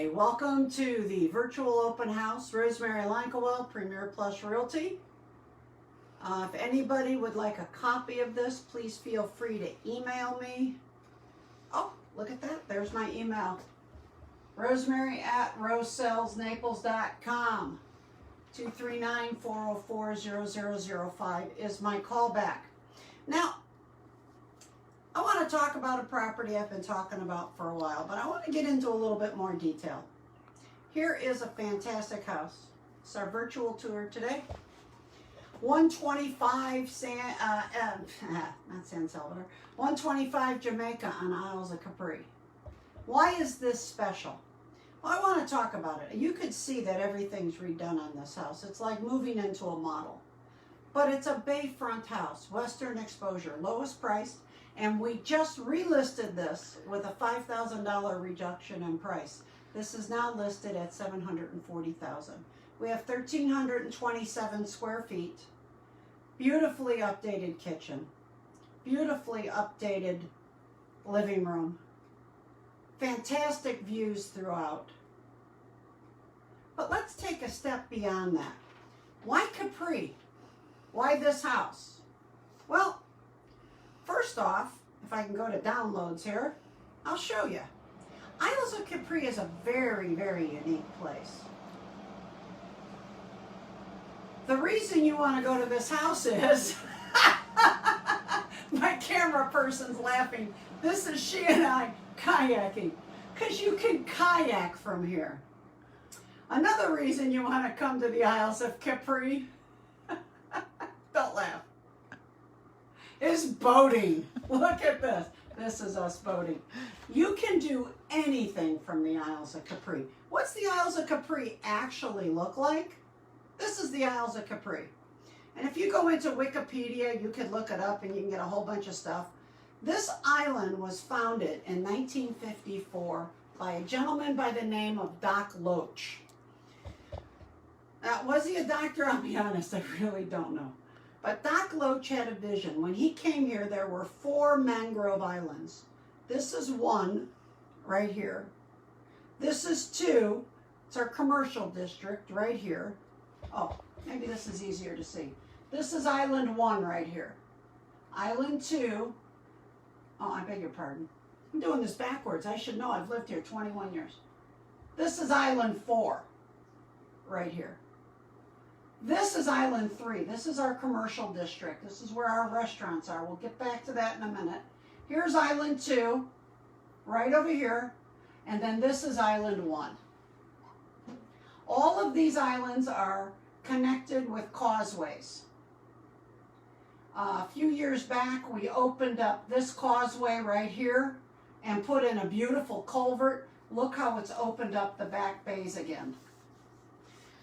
Welcome to the virtual open house, Rosemary Lankewell, Premier Plus Realty. If anybody would like a copy of this, please feel free to email me. Oh, look at that. There's my email. Rosemary@rosesalesnaples.com. 239-404-0005 is my callback. Now, I want to talk about a property I've been talking about for a while, but I want to get into a little bit more detail. Here is a fantastic house. It's our virtual tour today. 125 not San Salvador, 125 Jamaica on Isles of Capri. Why is this special? Well, I want to talk about it. You could see that everything's redone on this house. It's like moving into a model. But it's a bayfront house, western exposure, lowest priced. And we just relisted this with a $5,000 reduction in price. This is now listed at $740,000. We have 1,327 square feet, beautifully updated kitchen, beautifully updated living room, fantastic views throughout. But let's take a step beyond that. Why Capri? Why this house? Well, first off, if I can go to downloads here, I'll show you. Isles of Capri is a very, very unique place. The reason you want to go to this house is, my camera person's laughing. This is she and I kayaking, because you can kayak from here. Another reason you want to come to the Isles of Capri, don't laugh, is boating. Look at this. This is us boating. You can do anything from the Isles of Capri. What's the Isles of Capri actually look like? This is the Isles of Capri. And if you go into Wikipedia, you can look it up and you can get a whole bunch of stuff. This island was founded in 1954 by a gentleman by the name of Doc Loach. Now, was he a doctor? I'll be honest, I really don't know. But Doc Loach had a vision. When he came here, there were 4 mangrove islands. This is one right here. This is 2. It's our commercial district right here. Oh, maybe this is easier to see. This is island 1 right here. Island 2. Oh, I beg your pardon. I'm doing this backwards. I should know. I've lived here 21 years. This is island 4 right here. This is island 3. This is our commercial district. This is where our restaurants are. We'll get back to that in a minute. Here's island 2, right over here. And then this is island 1. All of these islands are connected with causeways. A few years back, we opened up this causeway right here and put in a beautiful culvert. Look how it's opened up the back bays again.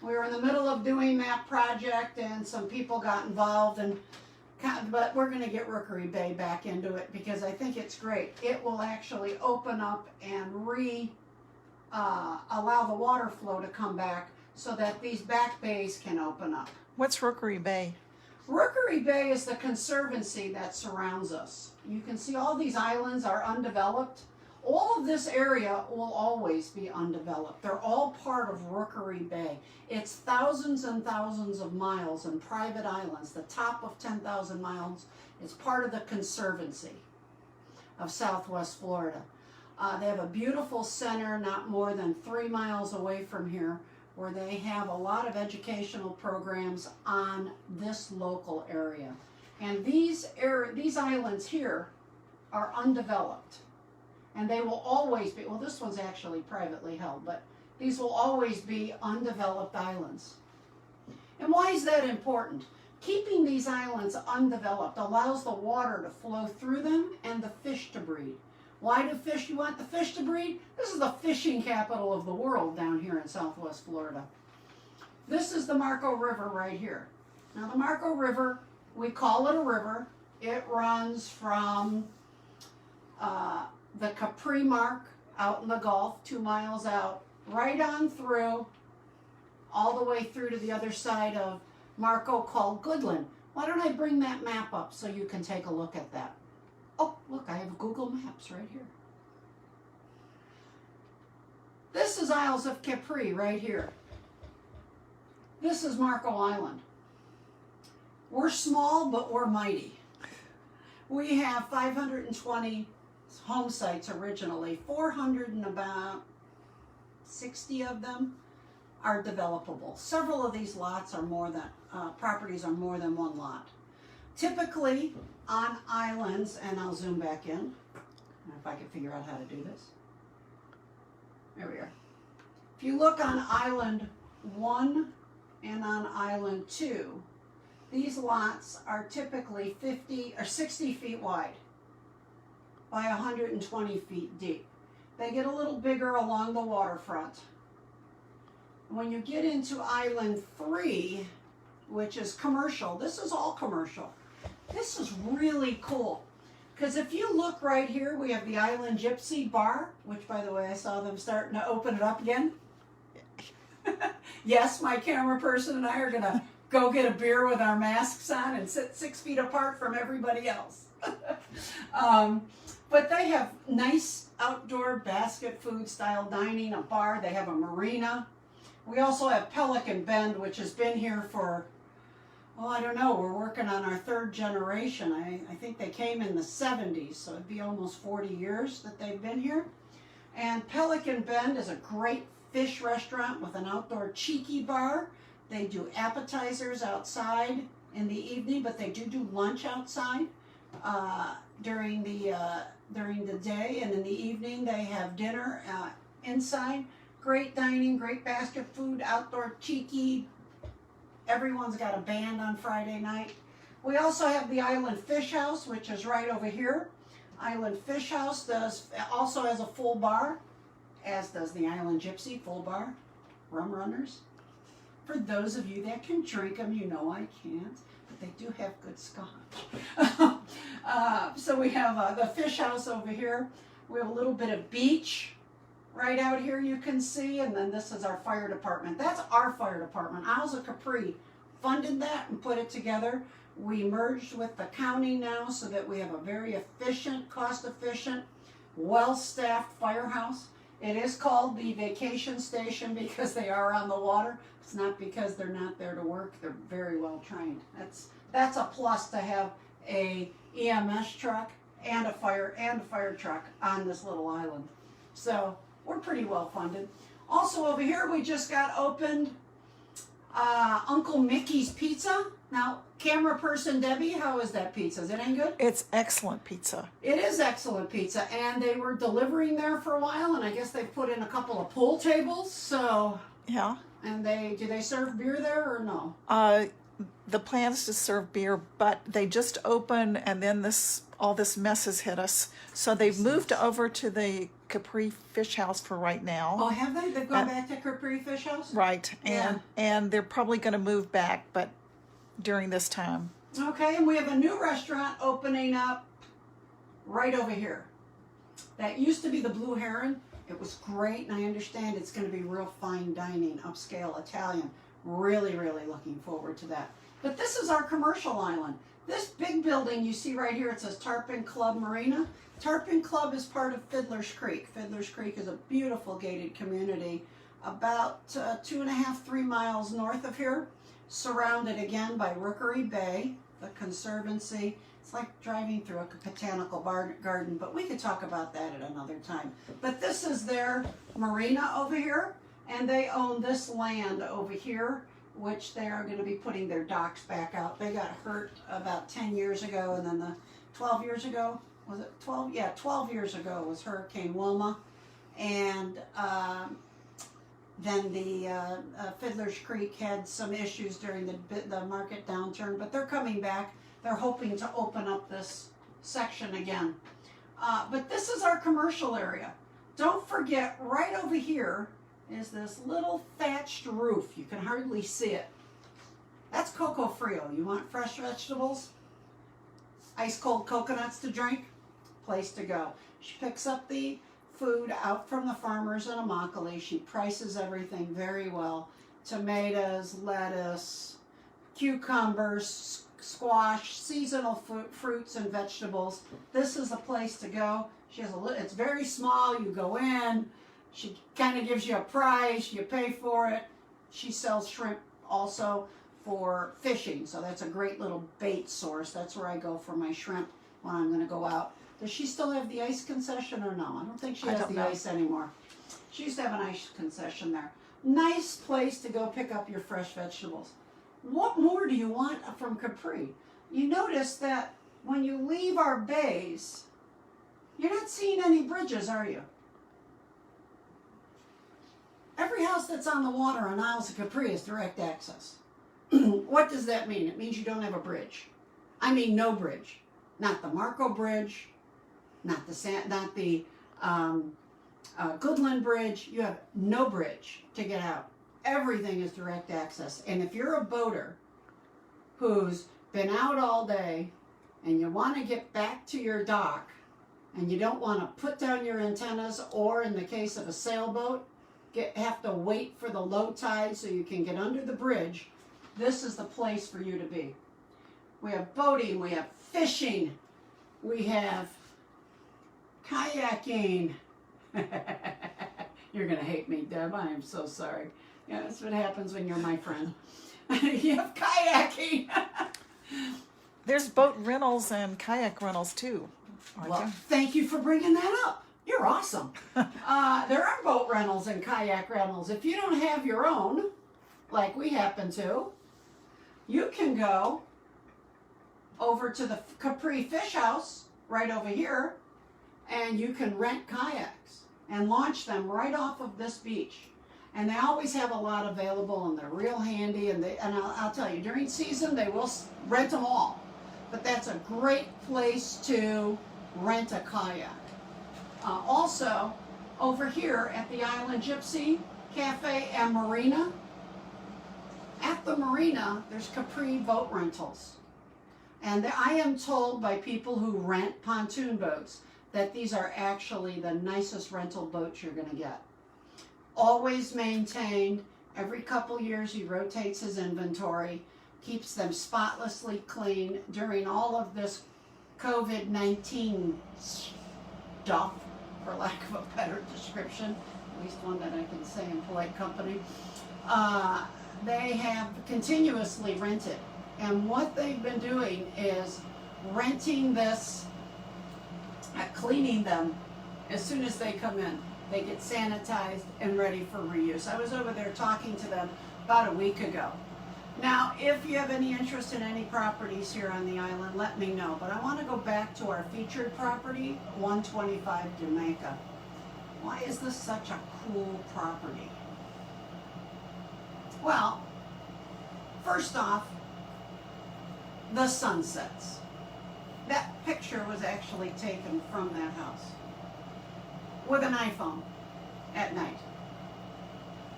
We were in the middle of doing that project and some people got involved, but we're going to get Rookery Bay back into it because I think it's great. It will actually open up and allow the water flow to come back so that these back bays can open up. What's Rookery Bay? Rookery Bay is the conservancy that surrounds us. You can see all these islands are undeveloped. All of this area will always be undeveloped. They're all part of Rookery Bay. It's thousands and thousands of miles and private islands. The top of 10,000 miles is part of the conservancy of Southwest Florida. They have a beautiful center not more than 3 miles away from here where they have a lot of educational programs on this local area. And these islands here are undeveloped. And they will always be, well, this one's actually privately held, but these will always be undeveloped islands. And why is that important? Keeping these islands undeveloped allows the water to flow through them and the fish to breed. Why do you want the fish to breed? This is the fishing capital of the world down here in Southwest Florida. This is the Marco River right here. Now the Marco River, we call it a river. It runs from the Capri Mark out in the Gulf, 2 miles out, right on through, all the way through to the other side of Marco called Goodland. Why don't I bring that map up so you can take a look at that? Oh, look, I have Google Maps right here. This is Isles of Capri right here. This is Marco Island. We're small, but we're mighty. We have 520 home sites originally. 400 and about 60 of them are developable. Several of these lots are more than, properties are more than one lot. Typically on islands, and I'll zoom back in, if I can figure out how to do this. There we are. If you look on island 1 and on island 2, these lots are typically 50 or 60 feet wide by 120 feet deep. They get a little bigger along the waterfront. When you get into island 3, which is commercial, this is all commercial. This is really cool. Because if you look right here, we have the Island Gypsy Bar, which by the way, I saw them starting to open it up again. Yes, my camera person and I are gonna go get a beer with our masks on and sit 6 feet apart from everybody else. But they have nice outdoor basket food style dining, a bar, they have a marina. We also have Pelican Bend, which has been here for, well, I don't know, we're working on our 3rd generation. I think they came in the 70s, so it'd be almost 40 years that they've been here. And Pelican Bend is a great fish restaurant with an outdoor cheeky bar. They do appetizers outside in the evening, but they do lunch outside during the day, and in the evening they have dinner inside. Great dining, great basket food, outdoor cheeky. Everyone's got a band on Friday night. We also have the Island Fish House, which is right over here. Island Fish House also has a full bar, as does the Island Gypsy, full bar, rum runners. For those of you that can drink them, you know I can't, but they do have good scotch. So we have the Fish House over here. We have a little bit of beach right out here you can see, and then this is our fire department. That's our fire department. Isles of Capri funded that and put it together. We merged with the county now so that we have a very efficient, cost-efficient, well-staffed firehouse. It is called the vacation station because they are on the water. It's not because they're not there to work. They're very well trained. That's a plus to have a EMS truck and a fire truck on this little island. So we're pretty well funded. Also over here we just got opened Uncle Mickey's Pizza. Now, camera person Debbie, how is that pizza? Is it any good? It's excellent pizza. It is excellent pizza, and they were delivering there for a while, and I guess they've put in a couple of pool tables. So yeah. And do they serve beer there or no? The plan is to serve beer, but they just opened, and then all this mess has hit us. So they've moved over to the Capri Fish House for right now. Oh, have they? They've gone back to Capri Fish House? Right, Yeah. and they're probably going to move back, but during this time. Okay, and we have a new restaurant opening up right over here. That used to be the Blue Heron. It was great, and I understand it's going to be real fine dining, upscale Italian. Really, really looking forward to that. But this is our commercial island. This big building you see right here, it says Tarpon Club Marina. Tarpon Club is part of Fiddler's Creek. Fiddler's Creek is a beautiful gated community about 2.5, 3 miles north of here, surrounded again by Rookery Bay, the Conservancy. It's like driving through a botanical garden, but we could talk about that at another time. But this is their marina over here, and they own this land over here, which they are going to be putting their docks back out. They got hurt about 10 years ago, and then 12 years ago, was it 12? Yeah, 12 years ago was Hurricane Wilma, and then the Fiddler's Creek had some issues during the market downturn, but they're coming back. They're hoping to open up this section again. But this is our commercial area. Don't forget, right over here is this little thatched roof. You can hardly see it. That's Coco Frio. You want fresh vegetables? Ice cold coconuts to drink? Place to go. She picks up the food out from the farmers in Immokalee. She prices everything very well. Tomatoes, lettuce, cucumbers, squash, seasonal fruits and vegetables. This is the place to go. She has it's very small. You go in. She kind of gives you a price, you pay for it. She sells shrimp also for fishing, so that's a great little bait source. That's where I go for my shrimp when I'm going to go out. Does she still have the ice concession or no? I don't think she has the ice anymore. She used to have an ice concession there. Nice place to go pick up your fresh vegetables. What more do you want from Capri? You notice that when you leave our bays, you're not seeing any bridges, are you? Every house that's on the water on Isles of Capri is direct access. What does that mean? It means you don't have a bridge. I mean no bridge. Not the Marco Bridge, not the Goodland Bridge. You have no bridge to get out. Everything is direct access. And if you're a boater who's been out all day and you want to get back to your dock and you don't want to put down your antennas, or in the case of a sailboat, have to wait for the low tide so you can get under the bridge, this is the place for you to be. We have boating, we have fishing, we have kayaking. You're going to hate me, Deb. I am so sorry. Yeah, that's what happens when you're my friend. You have kayaking. There's boat rentals and kayak rentals too. Well, thank you for bringing that up. You're awesome. There are boat rentals and kayak rentals. If you don't have your own, like we happen to, you can go over to the Capri Fish House right over here, and you can rent kayaks and launch them right off of this beach. And they always have a lot available, and they're real handy. And I'll tell you, during season they will rent them all. But that's a great place to rent a kayak. Also, over here at the Island Gypsy Cafe and Marina, at the marina, there's Capri boat rentals. And I am told by people who rent pontoon boats that these are actually the nicest rental boats you're going to get. Always maintained. Every couple years he rotates his inventory, keeps them spotlessly clean during all of this COVID-19 stuff, for lack of a better description, at least one that I can say in polite company. They have continuously rented. And what they've been doing is renting this, cleaning them as soon as they come in. They get sanitized and ready for reuse. I was over there talking to them about a week ago. Now, if you have any interest in any properties here on the island, let me know. But I want to go back to our featured property, 125 Jamaica. Why is this such a cool property? Well, first off, the sunsets. That picture was actually taken from that house with an iPhone at night.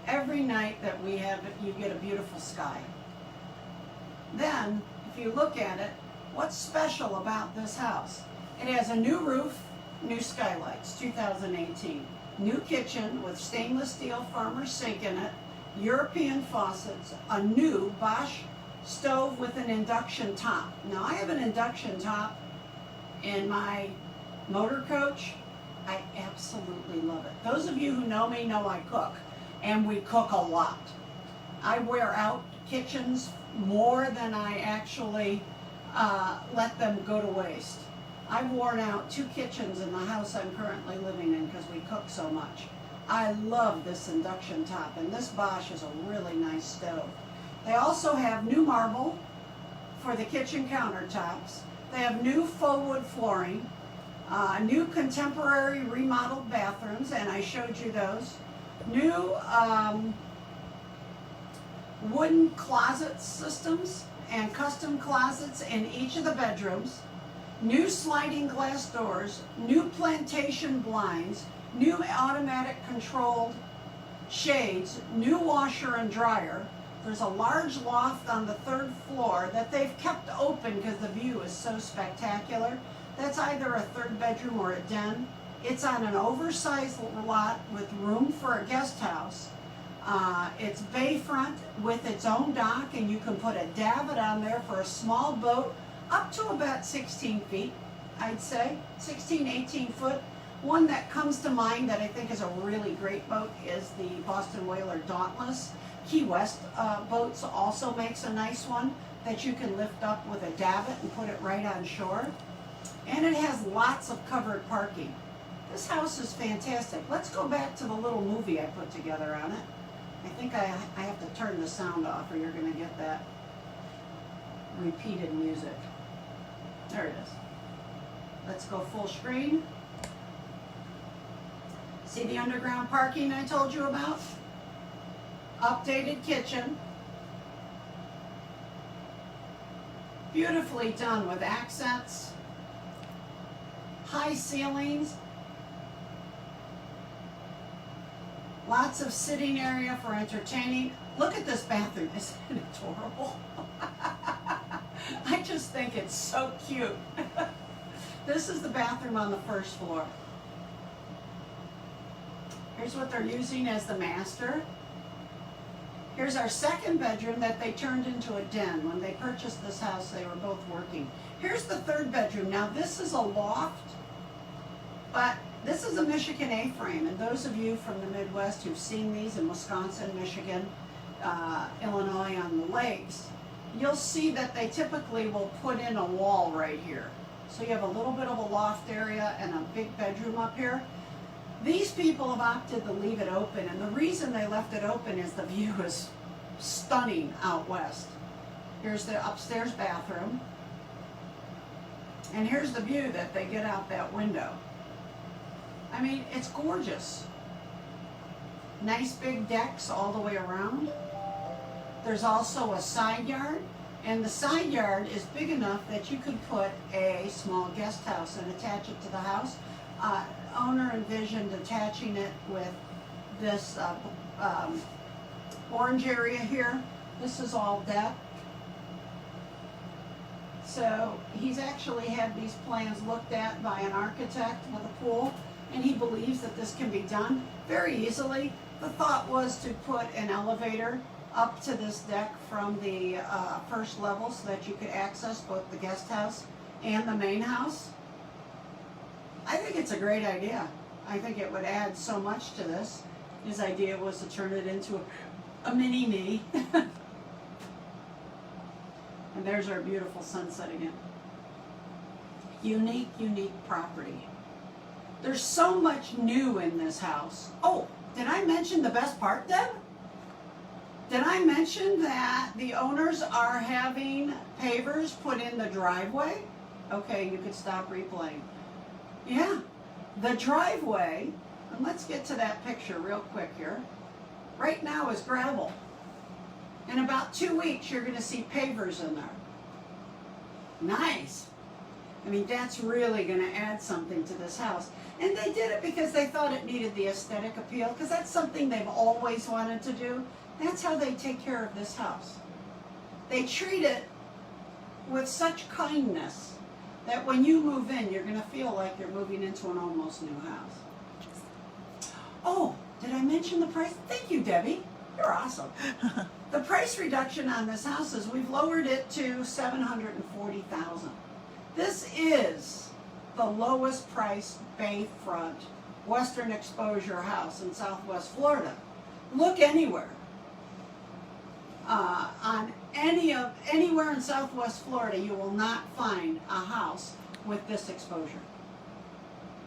Every night that we have it, you get a beautiful sky. Then, if you look at it, what's special about this house? It has a new roof, new skylights, 2018. New kitchen with stainless steel farmer sink in it, European faucets, a new Bosch stove with an induction top. Now, I have an induction top in my motor coach. I absolutely love it. Those of you who know me know I cook, and we cook a lot. I wear out kitchens more than I actually let them go to waste. I've worn out 2 kitchens in the house I'm currently living in because we cook so much. I love this induction top, and this Bosch is a really nice stove. They also have new marble for the kitchen countertops. They have new faux wood flooring, new contemporary remodeled bathrooms, and I showed you those. New wooden closet systems and custom closets in each of the bedrooms. New sliding glass doors, new plantation blinds, new automatic controlled shades, new washer and dryer. There's a large loft on the 3rd floor that they've kept open because the view is so spectacular. That's either a 3rd bedroom or a den. It's on an oversized lot with room for a guest house. It's bayfront with its own dock, and you can put a davit on there for a small boat up to about 16 feet, I'd say, 16, 18 foot. One that comes to mind that I think is a really great boat is the Boston Whaler Dauntless. Key West Boats also makes a nice one that you can lift up with a davit and put it right on shore. And it has lots of covered parking. This house is fantastic. Let's go back to the little movie I put together on it. I think I have to turn the sound off or you're going to get that repeated music. There it is. Let's go full screen. See the underground parking I told you about? Updated kitchen. Beautifully done with accents. High ceilings. Lots of sitting area for entertaining. Look at this bathroom. Isn't it adorable? I just think it's so cute. This is the bathroom on the first floor. Here's what they're using as the master. Here's our second bedroom that they turned into a den. When they purchased this house, they were both working. Here's the third bedroom. Now this is a loft, but this is a Michigan A-frame. And those of you from the Midwest who've seen these in Wisconsin, Michigan, Illinois on the lakes, you'll see that they typically will put in a wall right here. So you have a little bit of a loft area and a big bedroom up here. These people have opted to leave it open, and the reason they left it open is the view is stunning out west. Here's the upstairs bathroom, and here's the view that they get out that window. I mean, it's gorgeous. Nice big decks all the way around. There's also a side yard, and the side yard is big enough that you could put a small guest house and attach it to the house. Owner envisioned attaching it with this orange area here. This is all deck. So he's actually had these plans looked at by an architect with a pool, and he believes that this can be done very easily. The thought was to put an elevator up to this deck from the first level so that you could access both the guest house and the main house. I think it's a great idea. I think it would add so much to this. His idea was to turn it into a mini-me. And there's our beautiful sunset again. Unique, unique property. There's so much new in this house. Oh, did I mention the best part, Deb? Did I mention that the owners are having pavers put in the driveway? Okay, you could stop replaying. Yeah, the driveway, and let's get to that picture real quick here. Right now is gravel. In about 2 weeks, you're going to see pavers in there. Nice. I mean, that's really going to add something to this house. And they did it because they thought it needed the aesthetic appeal, because that's something they've always wanted to do. That's how they take care of this house. They treat it with such kindness that when you move in, you're going to feel like you're moving into an almost new house. Oh, did I mention the price? Thank you, Debbie. You're awesome. The price reduction on this house is we've lowered it to $740,000. This is the lowest priced bayfront western exposure house in Southwest Florida. Look anywhere. Anywhere in Southwest Florida, you will not find a house with this exposure.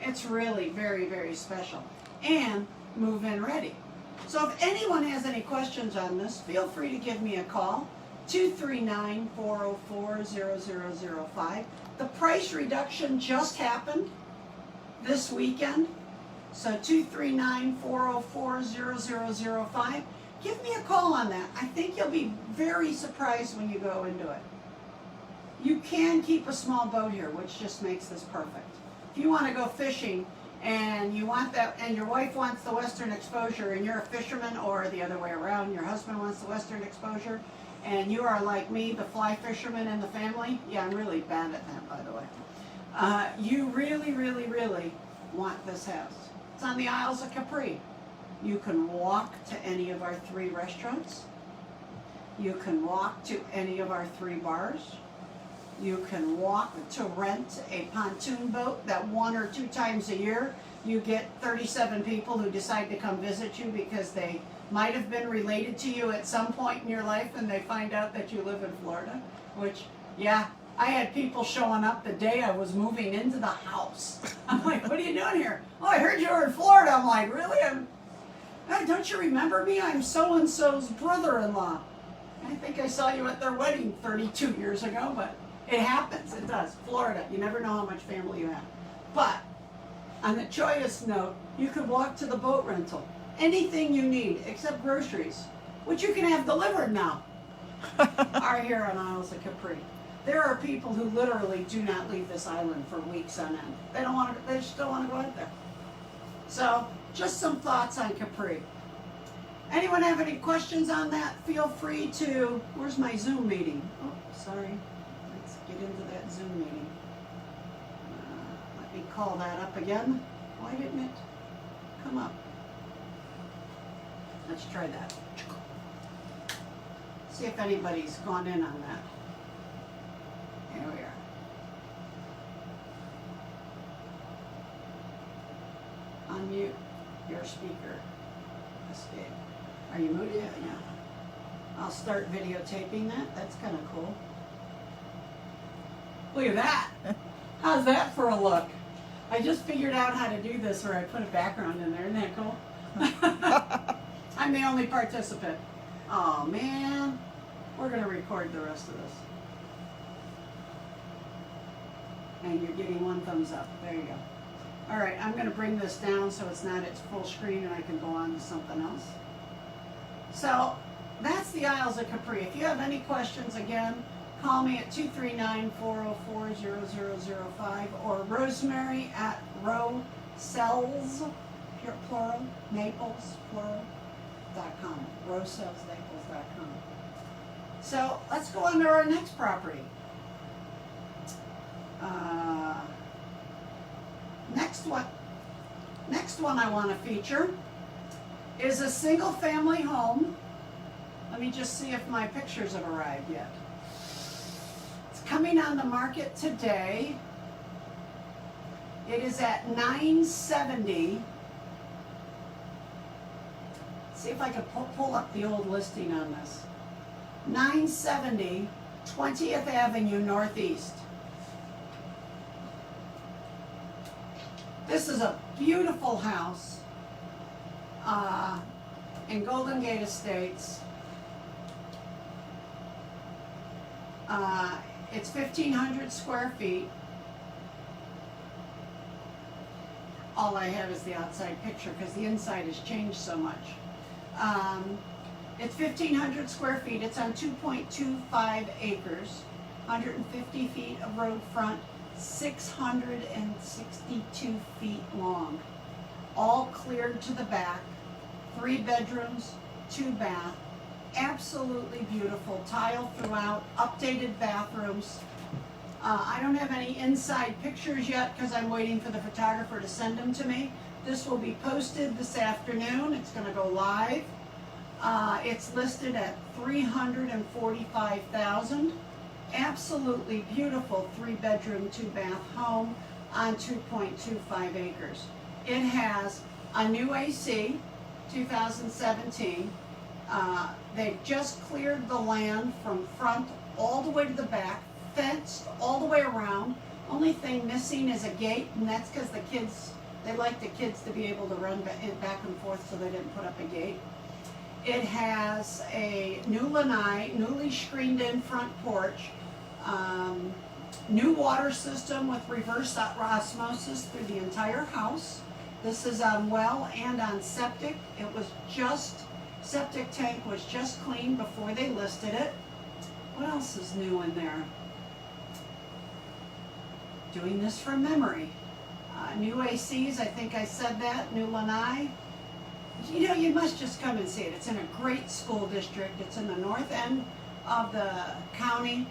It's really very, very special. And move-in ready. So if anyone has any questions on this, feel free to give me a call, 239-404-0005. The price reduction just happened this weekend, so 239-404-0005. Give me a call on that. I think you'll be very surprised when you go into it. You can keep a small boat here, which just makes this perfect. If you want to go fishing and you want that, and your wife wants the western exposure, and you're a fisherman, or the other way around, your husband wants the western exposure, and you are like me, the fly fisherman in the family. Yeah, I'm really bad at that, by the way. You really, really, really want this house. It's on the Isles of Capri. You can walk to any of our 3 restaurants. You can walk to any of our 3 bars. You can walk to rent a pontoon boat that 1 or 2 times a year you get 37 people who decide to come visit you because they might have been related to you at some point in your life and they find out that you live in Florida, which, yeah, I had people showing up the day I was moving into the house. I'm like, what are you doing here? Oh, I heard you were in Florida. I'm like, really? Don't you remember me? I'm so-and-so's brother-in-law. I think I saw you at their wedding 32 years ago, but it happens. It does. Florida, you never know how much family you have. But on the joyous note, you could walk to the boat rental. Anything you need except groceries, which you can have delivered now, are here on Isles of Capri. There are people who literally do not leave this island for weeks on end. They don't want to. They just don't want to go out there. So, just some thoughts on Capri. Anyone have any questions on that? Feel free to. Where's my Zoom meeting? Oh, sorry. Let's get into that Zoom meeting. Let me call that up again. Why didn't it come up? Let's try that. See if anybody's gone in on that. Here we are. Unmute your speaker. Escape. Are you muted? Yeah. I'll start videotaping that. That's kind of cool. Look at that. How's that for a look? I just figured out how to do this where I put a background in there. Isn't that cool? I'm the only participant. Oh man. We're going to record the rest of this. And you're getting 1 thumbs up. There you go. All right, I'm going to bring this down so it's not at full screen and I can go on to something else. So that's the Isles of Capri. If you have any questions, again, call me at 239-404-0005 or Rosemary at Roselles, plural, Naples, plural.com. RosellsNaples.com. So let's go on to our next property. Next one I want to feature is a single family home. Let me just see if my pictures have arrived yet. It's coming on the market today. It is at $970. See if I can pull up the old listing on this. $970, 20th Avenue Northeast. This is a beautiful house in Golden Gate Estates. It's 1,500 square feet. All I have is the outside picture because the inside has changed so much. It's 1,500 square feet. It's on 2.25 acres, 150 feet of road front, 662 feet long, all cleared to the back, 3 bedrooms, 2 bath, absolutely beautiful, tile throughout, updated bathrooms. I don't have any inside pictures yet because I'm waiting for the photographer to send them to me. This will be posted this afternoon. It's going to go live. It's listed at $345,000. Absolutely beautiful 3-bedroom, 2-bath home on 2.25 acres. It has a new AC, 2017. They've just cleared the land from front all the way to the back, fenced all the way around. Only thing missing is a gate, and that's because the kids, they like the kids to be able to run back and forth, so they didn't put up a gate. It has a new lanai, newly screened in front porch, new water system with reverse osmosis through the entire house. This is on well and on septic. It was just, septic tank was just cleaned before they listed it. What else is new in there? Doing this from memory. New ACs, I think I said that, new lanai. You know, you must just come and see it. It's in a great school district. It's in the north end of the county,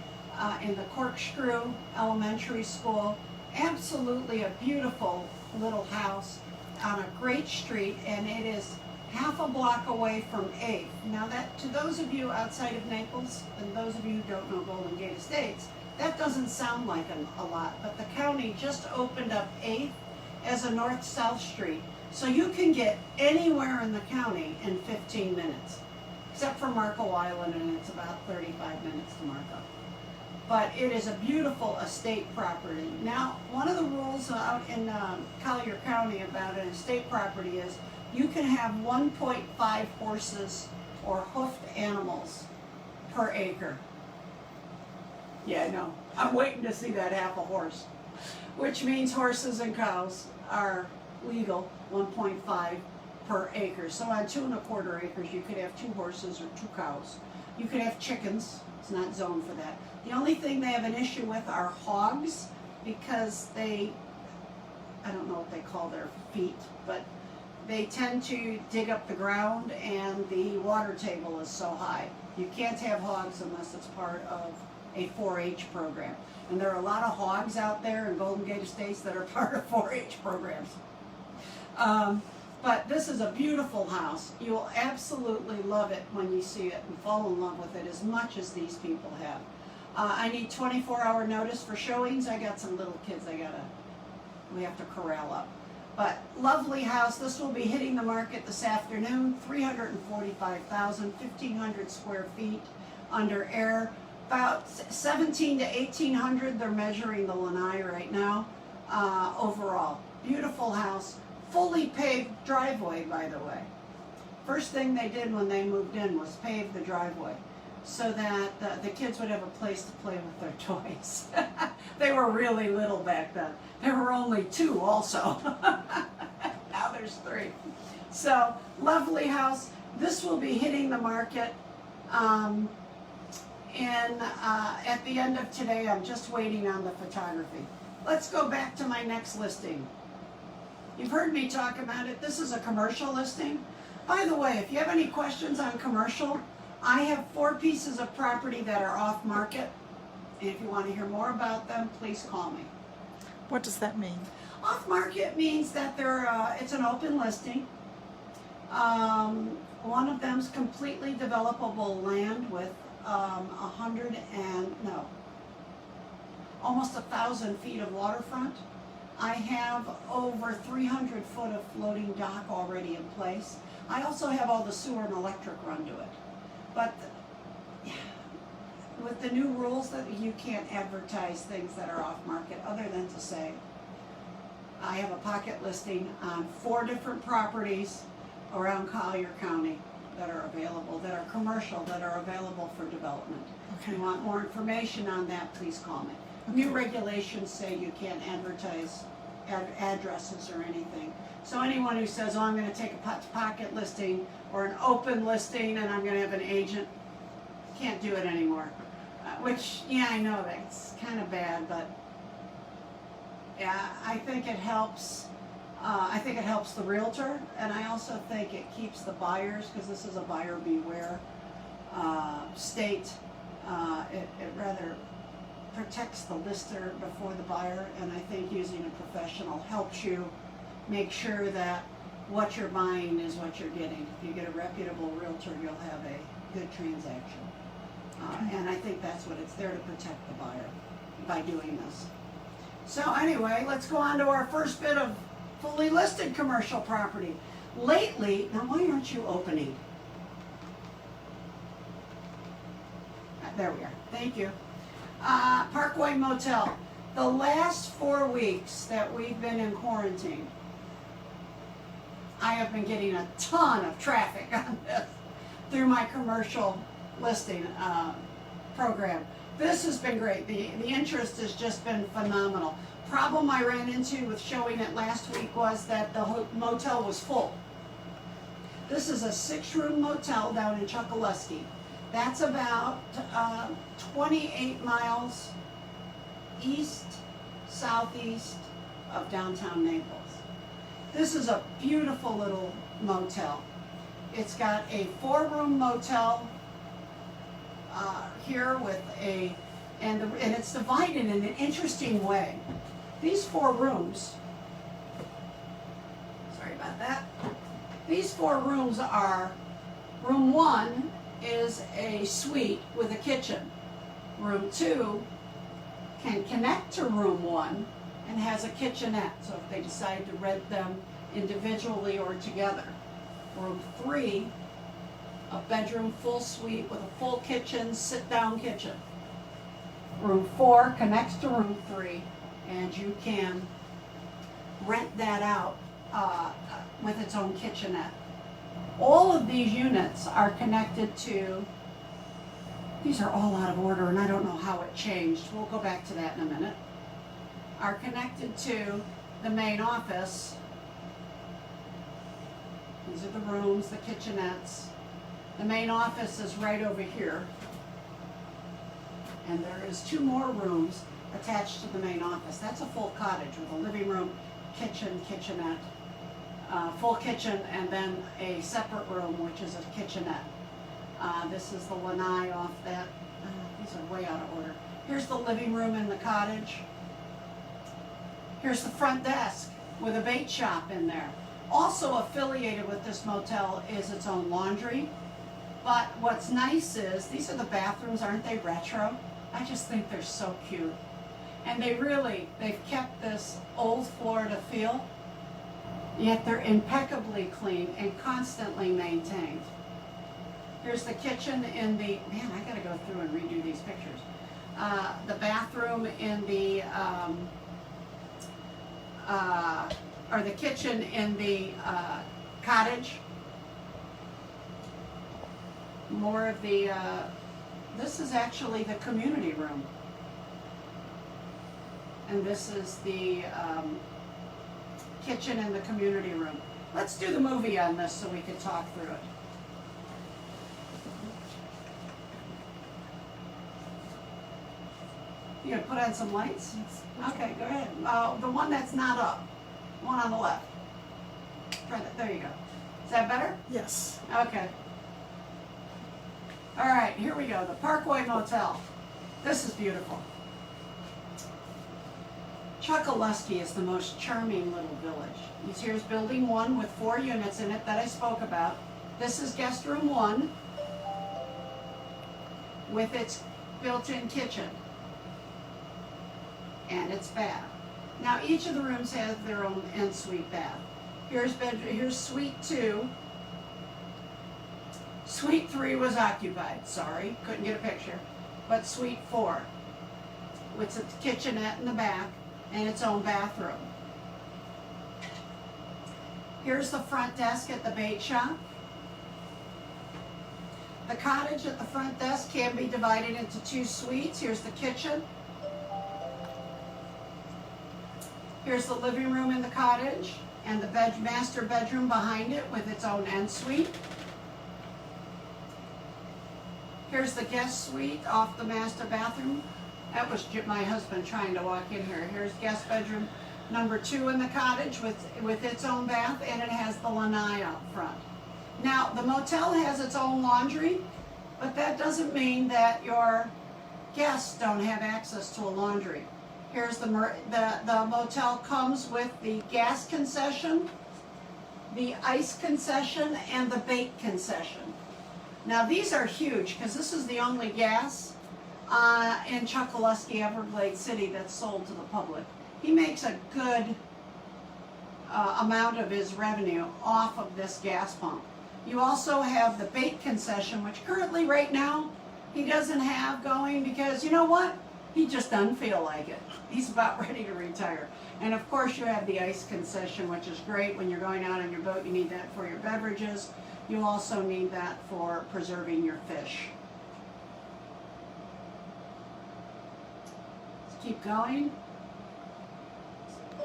in the Corkscrew Elementary School. Absolutely a beautiful little house on a great street, and it is half a block away from 8th. Now that, to those of you outside of Naples, and those of you who don't know Golden Gate Estates, That doesn't sound like a lot, but the county just opened up 8th as a north-south street. So you can get anywhere in the county in 15 minutes, except for Marco Island, and it's about 35 minutes to Marco. But it is a beautiful estate property. Now, one of the rules out in Collier County about an estate property is you can have 1.5 horses or hoofed animals per acre. Yeah, I know. I'm waiting to see that half a horse, which means horses and cows are legal, 1.5 per acre. So on 2 1/4 acres, you could have 2 horses or 2 cows. You could have chickens. It's not zoned for that. The only thing they have an issue with are hogs, because they, I don't know what they call their feet, but they tend to dig up the ground and the water table is so high. You can't have hogs unless it's part of a 4-H program. And there are a lot of hogs out there in Golden Gate Estates that are part of 4-H programs. But this is a beautiful house. You will absolutely love it when you see it and fall in love with it as much as these people have. I need 24-hour notice for showings. I got some little kids we have to corral up. But lovely house. This will be hitting the market this afternoon. $345,000, 1,500 square feet under air. About 1,700 to 1,800. They're measuring the lanai right now. Overall, beautiful house. Fully paved driveway, by the way. First thing they did when they moved in was pave the driveway so that the kids would have a place to play with their toys. They were really little back then. There were only 2 also. Now there's 3. So, lovely house. This will be hitting the market at the end of today. I'm just waiting on the photography. Let's go back to my next listing. You've heard me talk about it. This is a commercial listing. By the way, if you have any questions on commercial, I have 4 pieces of property that are off market. And if you want to hear more about them, please call me. What does that mean? Off market means that it's an open listing. One of them's completely developable land with almost 1,000 feet of waterfront. I have over 300 foot of floating dock already in place. I also have all the sewer and electric run to it. But with the new rules that you can't advertise things that are off market other than to say, I have a pocket listing on 4 different properties around Collier County that are available, that are commercial, that are available for development. Okay. If you want more information on that, please call me. Okay. New regulations say you can't advertise addresses or anything. So anyone who says, oh, I'm going to take a pocket listing or an open listing and I'm going to have an agent, can't do it anymore. Which, yeah, I know that's kind of bad, but yeah, I think it helps. I think it helps the realtor, and I also think it keeps the buyers, because this is a buyer beware state. It rather protects the lister before the buyer, and I think using a professional helps you make sure that what you're buying is what you're getting. If you get a reputable realtor, you'll have a good transaction. And I think that's what it's there to protect the buyer by doing this. So anyway, let's go on to our first bit of fully listed commercial property. Lately, now why aren't you opening? There we are, thank you. Parkway Motel. The last 4 weeks that we've been in quarantine, I have been getting a ton of traffic on this through my commercial listing program. This has been great. The interest has just been phenomenal. Problem I ran into with showing it last week was that the motel was full. This is a 6-room motel down in Chokoloskee. That's about 28 miles southeast of downtown Naples. This is a beautiful little motel. It's got a 4-room motel here with and it's divided in an interesting way. These 4 rooms, sorry about that. These 4 rooms are, room 1 is a suite with a kitchen. Room 2 can connect to room 1 and has a kitchenette, so if they decide to rent them individually or together. Room 3, a bedroom full suite with a full kitchen, sit-down kitchen. Room 4 connects to room 3, and you can rent that out with its own kitchenette. All of these units are connected to, these are all out of order and I don't know how it changed, we'll go back to that in a minute, are connected to the main office. These are the rooms, the kitchenettes. The main office is right over here. And there is 2 more rooms attached to the main office. That's a full cottage with a living room, kitchen, kitchenette, full kitchen, and then a separate room, which is a kitchenette. This is the lanai off that. These are way out of order. Here's the living room in the cottage. Here's the front desk with a bait shop in there. Also affiliated with this motel is its own laundry. But what's nice is, these are the bathrooms, aren't they retro? I just think they're so cute. And they've kept this old Florida feel, yet they're impeccably clean and constantly maintained. Here's the kitchen in the, man, I gotta go through and redo these pictures. The bathroom in the, or the kitchen in the cottage. More of the, this is actually the community room. And this is the kitchen in the community room. Let's do the movie on this so we can talk through it. You gonna put on some lights? Okay, go ahead. The one that's not up. The one on the left. Try that. There you go. Is that better? Yes. Okay. All right, here we go. The Parkway Motel. This is beautiful. Chokoloskee is the most charming little village. Here's building 1 with 4 units in it that I spoke about. This is guest room 1 with its built-in kitchen and its bath. Now each of the rooms has their own ensuite bath. Here's suite 2. Suite 3 was occupied, sorry, couldn't get a picture. But suite 4, with a kitchenette in the back and its own bathroom. Here's the front desk at the bait shop. The cottage at the front desk can be divided into 2 suites. Here's the kitchen. Here's the living room in the cottage and the master bedroom behind it with its own ensuite. Here's the guest suite off the master bathroom. That was my husband trying to walk in here. Here's guest bedroom number 2 in the cottage with its own bath, and it has the lanai out front. Now, the motel has its own laundry, but that doesn't mean that your guests don't have access to a laundry. Here's the motel comes with the gas concession, the ice concession, and the bait concession. Now these are huge because this is the only gas in Chokoloskee, Everglades City that's sold to the public. He makes a good amount of his revenue off of this gas pump. You also have the bait concession, which currently right now he doesn't have going because, you know what? He just doesn't feel like it. He's about ready to retire. And of course you have the ice concession, which is great when you're going out on your boat. You need that for your beverages. You also need that for preserving your fish. Let's keep going.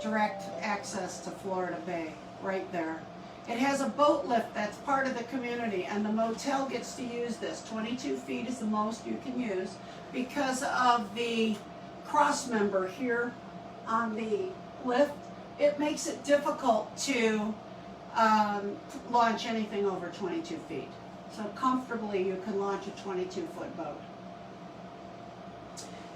Direct access to Florida Bay, right there. It has a boat lift that's part of the community, and the motel gets to use this. 22 feet is the most you can use because of the cross member here on the lift. It makes it difficult to launch anything over 22 feet. So comfortably you can launch a 22-foot boat.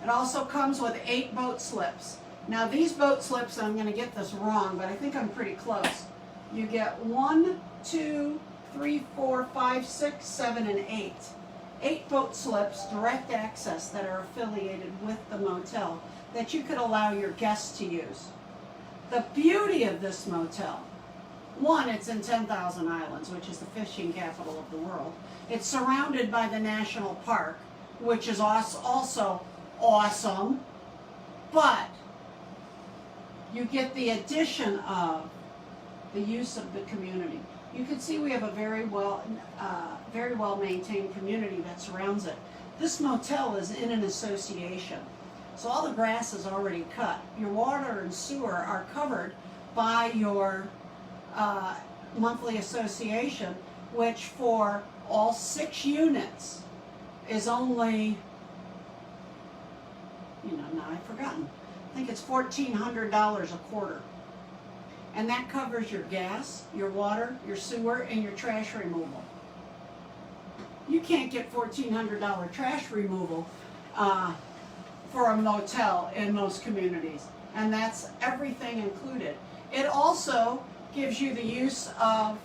It also comes with 8 boat slips. Now these boat slips, I'm going to get this wrong, but I think I'm pretty close. You get 1, 2, 3, 4, 5, 6, 7, and 8. 8 boat slips, direct access, that are affiliated with the motel. that you could allow your guests to use. The beauty of this motel, one, it's in 10,000 Islands, which is the fishing capital of the world. It's surrounded by the national park, which is also awesome, but you get the addition of the use of the community. You can see we have a very well maintained community that surrounds it. This motel is in an association, so all the grass is already cut. Your water and sewer are covered by your monthly association, which for all 6 units is only, now I've forgotten. I think it's $1,400 a quarter. And that covers your gas, your water, your sewer, and your trash removal. You can't get $1,400 trash removal for a motel in most communities. And that's everything included. It also gives you the use of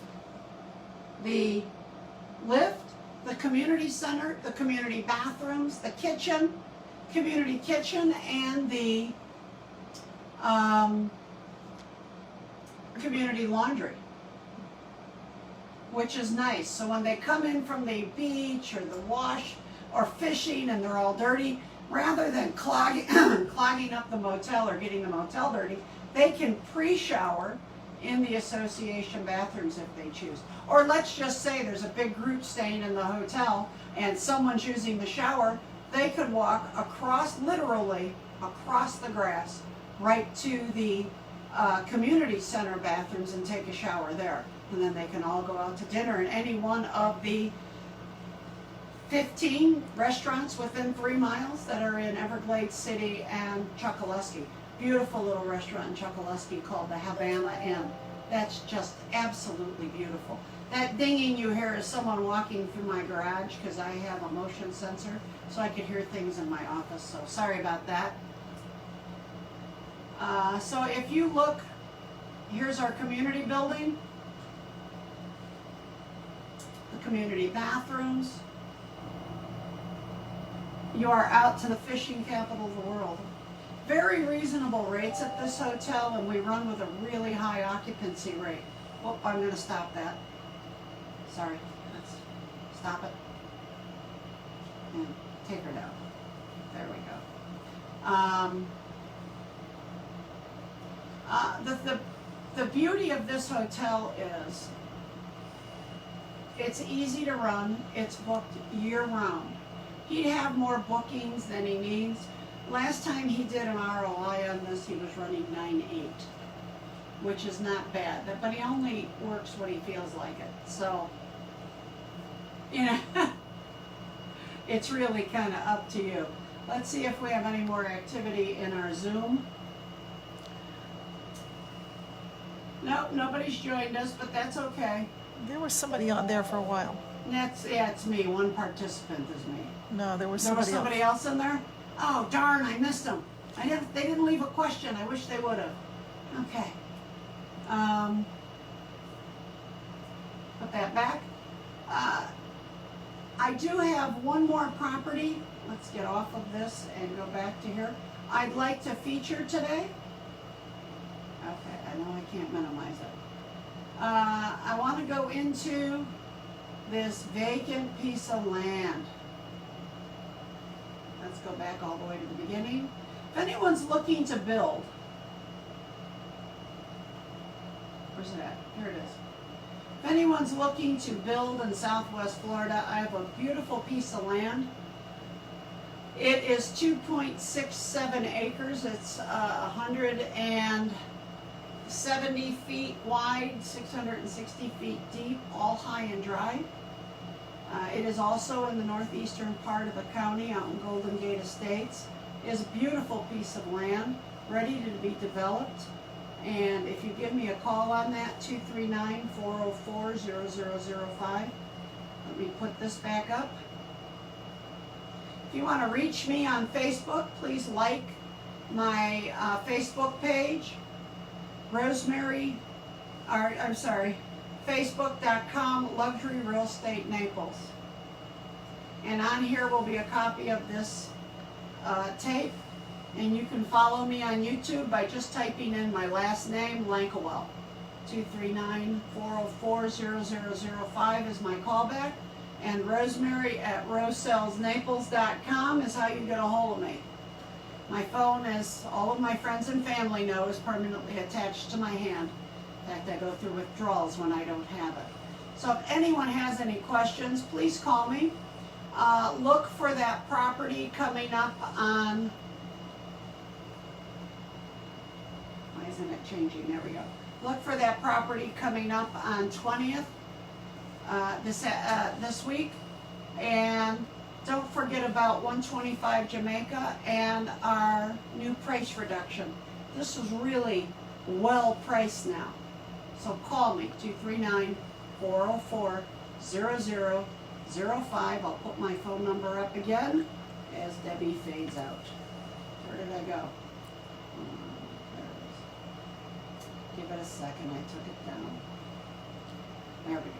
the lift, the community center, the community bathrooms, the kitchen, community kitchen, and the community laundry, which is nice. So when they come in from the beach or the wash or fishing and they're all dirty, rather than clogging up the motel or getting the motel dirty, they can pre-shower in the association bathrooms if they choose. Or let's just say there's a big group staying in the hotel and someone's using the shower, they could walk literally across the grass right to the community center bathrooms and take a shower there. And then they can all go out to dinner in any one of the 15 restaurants within 3 miles that are in Everglades City and Chokoloskee. Beautiful little restaurant in Chokoloskee called the Havana Inn. That's just absolutely beautiful. That dinging you hear is someone walking through my garage because I have a motion sensor, so I could hear things in my office, so sorry about that. So if you look, here's our community building, the community bathrooms. You are out to the fishing capital of the world. Very reasonable rates at this hotel, and we run with a really high occupancy rate. Oh, I'm going to stop that. Sorry. Let's stop it. And take her down. There we go. The beauty of this hotel is it's easy to run. It's booked year-round. He'd have more bookings than he needs. Last time he did an ROI on this, he was running 9.8, which is not bad. But he only works when he feels like it. So, it's really kind of up to you. Let's see if we have any more activity in our Zoom. No, nobody's joined us, but that's okay. There was somebody on there for a while. It's me. One participant is me. No, there was There was somebody somebody else in there? Oh, darn, I missed them. They didn't leave a question. I wish they would have. Okay. Put that back. I do have one more property. Let's get off of this and go back to here. I'd like to feature today. Okay, I know I can't minimize it. I want to go into this vacant piece of land. Let's go back all the way to the beginning. If anyone's looking to build, where's it at? Here it is. If anyone's looking to build in Southwest Florida, I have a beautiful piece of land. It is 2.67 acres. It's 170 feet wide, 660 feet deep, all high and dry. It is also in the northeastern part of the county out in Golden Gate Estates. It is a beautiful piece of land, ready to be developed. And if you give me a call on that, 239-404-0005. Let me put this back up. If you want to reach me on Facebook, please like my Facebook page, Facebook.com LuxuryRealEstateNaples. And on here will be a copy of this tape And you can follow me on YouTube by just typing in my last name, Lankawell. 239-404-0005 is my callback. And Rosemary at RoseSellsNaples.com is how you get a hold of me. My phone, as all of my friends and family know, is permanently attached to my hand. In fact, I go through withdrawals when I don't have it. So if anyone has any questions, please call me. Look for that property coming up on, why isn't it changing? There we go. Look for that property coming up on 20th this week. And don't forget about 125 Jamaica and our new price reduction. This is really well priced now. So call me, 239-404-0005. I'll put my phone number up again as Debbie fades out. Where did I go? There it is. Give it a second, I took it down. There we go.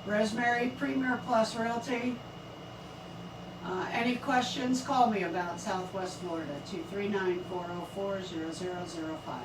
Rosemary, Premier Plus Realty. Any questions, call me about Southwest Florida, 239-404-0005.